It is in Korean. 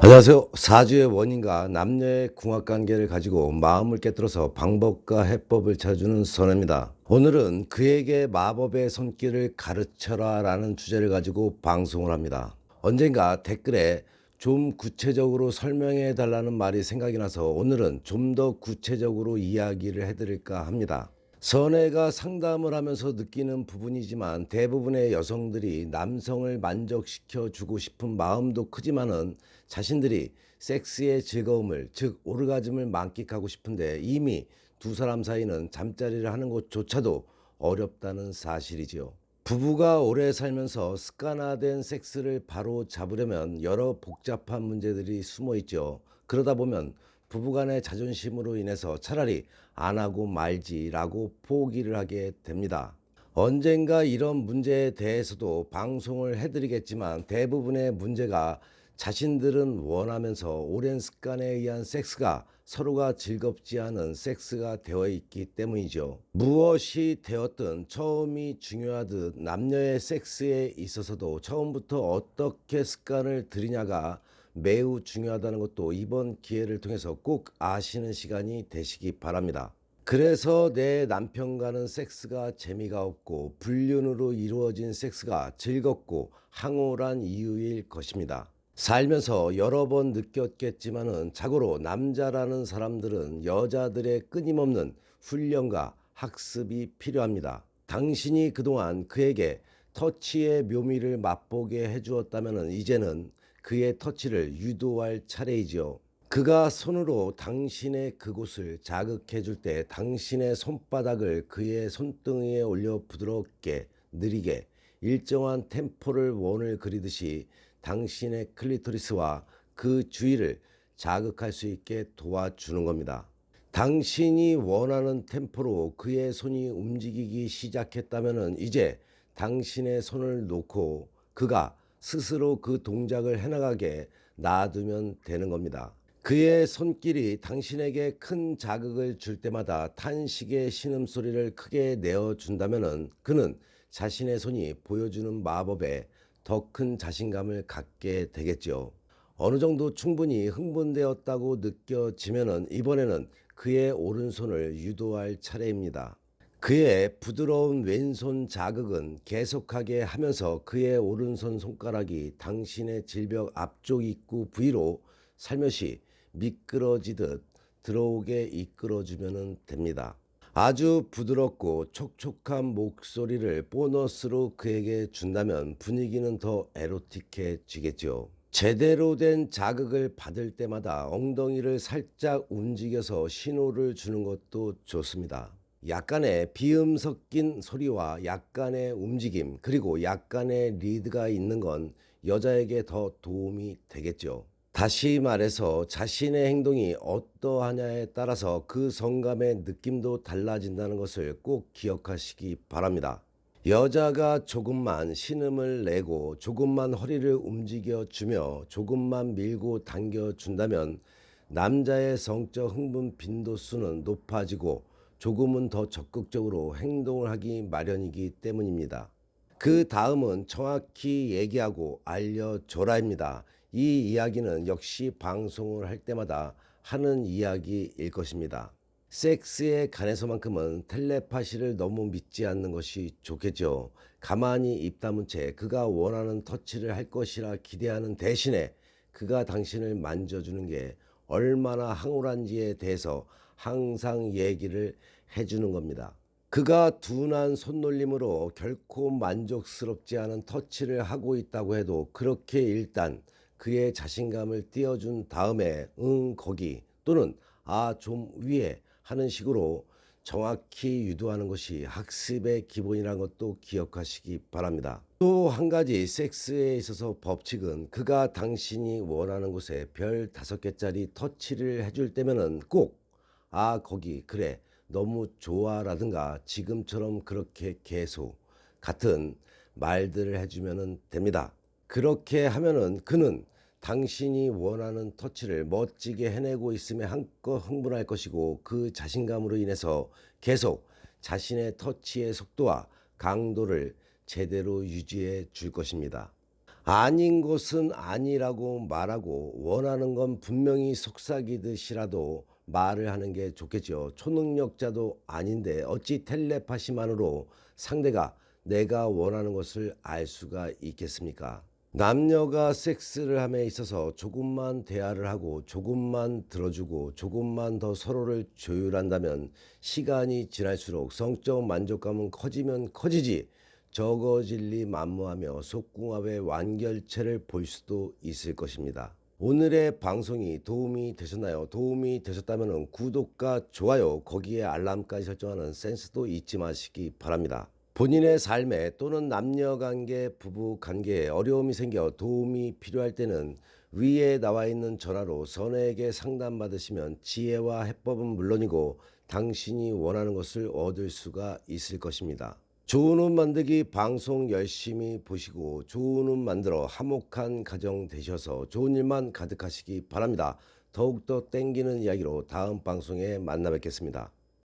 안녕하세요. 사주의 원인과 남녀의 궁합관계를 가지고 마음을 깨뜨려서 방법과 해법을 찾아주는 선혜입니다. 오늘은 그에게 마법의 손길을 가르쳐라 라는 주제를 가지고 방송을 합니다. 언젠가 댓글에 좀 구체적으로 설명해 달라는 말이 생각이 나서 오늘은 좀 더 구체적으로 이야기를 해드릴까 합니다. 선혜가 상담을 하면서 느끼는 부분이지만 대부분의 여성들이 남성을 만족시켜 주고 싶은 마음도 크지만은 자신들이 섹스의 즐거움을, 즉 오르가즘을 만끽하고 싶은데 이미 두 사람 사이는 잠자리를 하는 것조차도 어렵다는 사실이지요. 부부가 오래 살면서 습관화된 섹스를 바로 잡으려면 여러 복잡한 문제들이 숨어 있죠. 그러다 보면 부부간의 자존심으로 인해서 차라리 안 하고 말지라고 포기를 하게 됩니다. 언젠가 이런 문제에 대해서도 방송을 해드리겠지만 대부분의 문제가 자신들은 원하면서 오랜 습관에 의한 섹스가 서로가 즐겁지 않은 섹스가 되어 있기 때문이죠. 무엇이 되었든 처음이 중요하듯 남녀의 섹스에 있어서도 처음부터 어떻게 습관을 들이냐가 매우 중요하다는 것도 이번 기회를 통해서 꼭 아시는 시간이 되시기 바랍니다. 그래서 내 남편과는 섹스가 재미가 없고 불륜으로 이루어진 섹스가 즐겁고 황홀한 이유일 것입니다. 살면서 여러 번 느꼈겠지만은 자고로 남자라는 사람들은 여자들의 끊임없는 훈련과 학습이 필요합니다. 당신이 그동안 그에게 터치의 묘미를 맛보게 해주었다면 이제는 그의 터치를 유도할 차례이지요. 그가 손으로 당신의 그곳을 자극해 줄 때 당신의 손바닥을 그의 손등에 올려 부드럽게 느리게 일정한 템포를 원을 그리듯이 당신의 클리토리스와 그 주위를 자극할 수 있게 도와주는 겁니다. 당신이 원하는 템포로 그의 손이 움직이기 시작했다면 이제 당신의 손을 놓고 그가 스스로 그 동작을 해나가게 놔두면 되는 겁니다. 그의 손길이 당신에게 큰 자극을 줄 때마다 탄식의 신음소리를 크게 내어준다면 그는 자신의 손이 보여주는 마법에 더 큰 자신감을 갖게 되겠죠. 어느 정도 충분히 흥분되었다고 느껴지면 이번에는 그의 오른손을 유도할 차례입니다. 그의 부드러운 왼손 자극은 계속하게 하면서 그의 오른손 손가락이 당신의 질벽 앞쪽 입구 부위로 살며시 미끄러지듯 들어오게 이끌어주면 됩니다. 아주 부드럽고 촉촉한 목소리를 보너스로 그에게 준다면 분위기는 더 에로틱해지겠죠. 제대로 된 자극을 받을 때마다 엉덩이를 살짝 움직여서 신호를 주는 것도 좋습니다. 약간의 비음 섞인 소리와 약간의 움직임 그리고 약간의 리드가 있는 건 여자에게 더 도움이 되겠죠. 다시 말해서 자신의 행동이 어떠하냐에 따라서 그 성감의 느낌도 달라진다는 것을 꼭 기억하시기 바랍니다. 여자가 조금만 신음을 내고 조금만 허리를 움직여 주며 조금만 밀고 당겨 준다면 남자의 성적 흥분 빈도수는 높아지고 조금은 더 적극적으로 행동을 하기 마련이기 때문입니다. 그 다음은 정확히 얘기하고 알려줘라입니다. 이 이야기는 역시 방송을 할 때마다 하는 이야기일 것입니다. 섹스에 관해서만큼은 텔레파시를 너무 믿지 않는 것이 좋겠죠. 가만히 입 다문 채 그가 원하는 터치를 할 것이라 기대하는 대신에 그가 당신을 만져주는 게 얼마나 황홀한지에 대해서 항상 얘기를 해주는 겁니다. 그가 둔한 손놀림으로 결코 만족스럽지 않은 터치를 하고 있다고 해도 그렇게 일단 그의 자신감을 띄워준 다음에 거기 또는 좀 위에 하는 식으로 정확히 유도하는 것이 학습의 기본이라는 것도 기억하시기 바랍니다. 또 한 가지 섹스에 있어서 법칙은 그가 당신이 원하는 곳에 별 5개짜리 터치를 해줄 때면은 꼭 거기 그래 너무 좋아 라든가 지금처럼 그렇게 계속 같은 말들을 해주면 됩니다. 그렇게 하면은 그는 당신이 원하는 터치를 멋지게 해내고 있음에 한껏 흥분할 것이고 그 자신감으로 인해서 계속 자신의 터치의 속도와 강도를 제대로 유지해 줄 것입니다. 아닌 것은 아니라고 말하고 원하는 건 분명히 속삭이듯이라도 말을 하는 게 좋겠죠. 초능력자도 아닌데 어찌 텔레파시만으로 상대가 내가 원하는 것을 알 수가 있겠습니까? 남녀가 섹스를 함에 있어서 조금만 대화를 하고 조금만 들어주고 조금만 더 서로를 조율한다면 시간이 지날수록 성적 만족감은 커지면 커지지 적어질리 만무하며 속궁합의 완결체를 볼 수도 있을 것입니다. 오늘의 방송이 도움이 되셨나요? 도움이 되셨다면 구독과 좋아요, 거기에 알람까지 설정하는 센스도 잊지 마시기 바랍니다. 본인의 삶에 또는 남녀관계, 부부관계에 어려움이 생겨 도움이 필요할 때는 위에 나와 있는 전화로 선혜에게 상담받으시면 지혜와 해법은 물론이고 당신이 원하는 것을 얻을 수가 있을 것입니다. 좋은 옷 만들기 방송 열심히 보시고 좋은 옷 만들어 화목한 가정 되셔서 좋은 일만 가득하시기 바랍니다. 더욱더 땡기는 이야기로 다음 방송에 만나 뵙겠습니다.